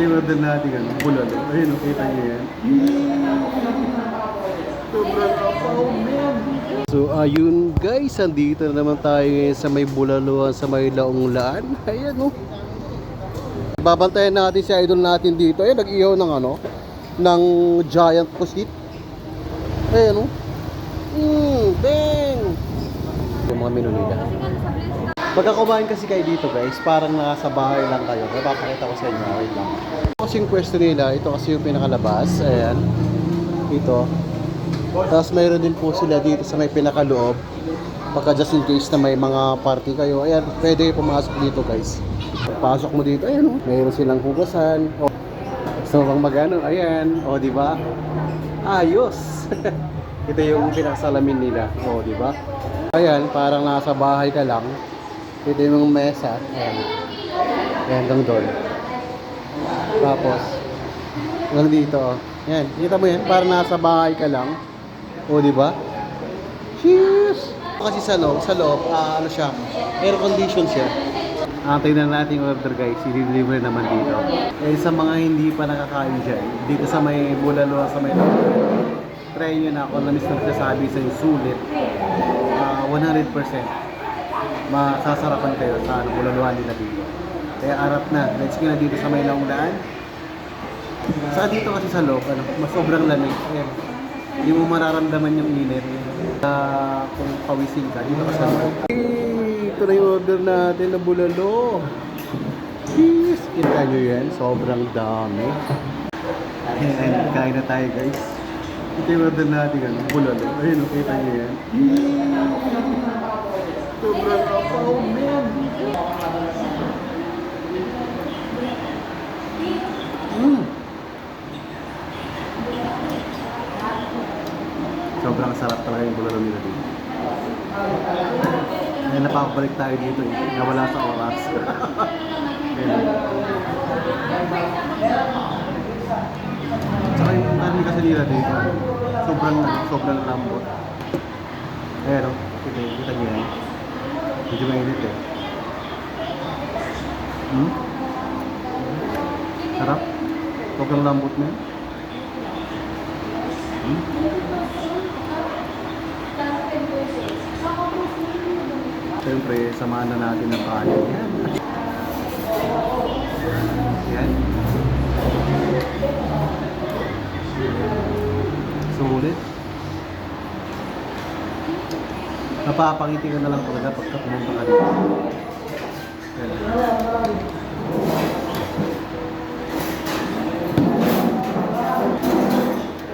Ito yung order natin, ano, bulalo. Ayun, kita niyo yan. Sobrang kapaw, man. So, ayun guys, andito na naman tayo ngayon sa may bulaluan, sa may Laonglaan. Ayan, oh. Babantayan natin si idol natin dito. Ayun, nag-ihaw ng ano, ng giant pusit. Ayan, oh. Dang! Yung mga menu nila. Pagka kumain kasi kayo dito guys, parang nasa bahay lang kayo. Napapakita ko sa inyo, wait lang. Ito kasi yung pwesto nila, ito kasi yung pinakalabas. Ayan, ito. Tapos mayroon din po sila dito sa may pinakaloob. Pagka just in case na may mga party kayo, ayan, pwede pumasok dito guys. Pasok mo dito, ayan, oh. Mayroon silang hugasan. Oh. So, pang magano, ayan, oh, di ba? Ayos. Ito yung pinakasalamin nila, oh, di ba? Ayan, parang nasa bahay ka lang. Ito yung mesa, ayan. Ayan, hanggang doon. Tapos, hanggang dito, oh. Ayan, kita mo yan, parang nasa bahay ka lang. O, di ba? Cheers! Kasi sa loob, ano siya, air condition siya. Tingnan natin yung order guys, i-deliver naman dito. Eh, sa mga hindi pa nakakain dyan, dito sa may bulalo, sa may try nyo na kung na-miss na nagsasabi sa yung sulit, 100% masasarapan kayo sa bulaluhan nila dito. Kaya arap na, let's go na dito sa may Laonglaan. Sa dito kasi sa loob, ano, mas sobrang lamig. Ayan. Hindi mo mararamdaman yung init kung pawisin ka dito ka sa loob. Ito na yung order natin na bulalo. Cheers! Kita nyo yan, sobrang dami. Ayan, kain na tayo guys. Ito yung order natin, ano, bulalo. Ayun, kita nyo yan. Sobrang kapaw, man. Sobrang sarap talaga yung bulalo nila dito. Ngayon napapabalik tayo dito eh. Nawala sa oras. Tsaka yung namin kasi nila dito, sobrang lambot. Ayan o, kita nyo yan. Medyo mainit eh. Sarap. Sobrang lambot na yan. Siyempre, samahan na natin ang kanin. Yan. Yan. Sulit. Napapangiti ka na lang talaga pagka pumunta ka dito. Yan.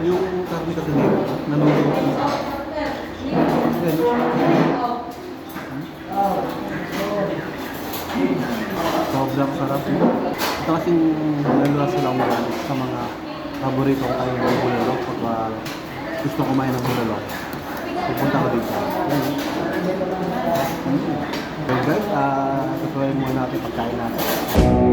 Yung karne kasi nila, nanunod. Sobrang sarap. Ito kasing lalo sa Laonglaan sa mga paborito ko kayo ng bulalo. Pag gusto kumain ng bulalo, pupunta ko dito. Okay guys, tutuloy muna natin pagkain natin.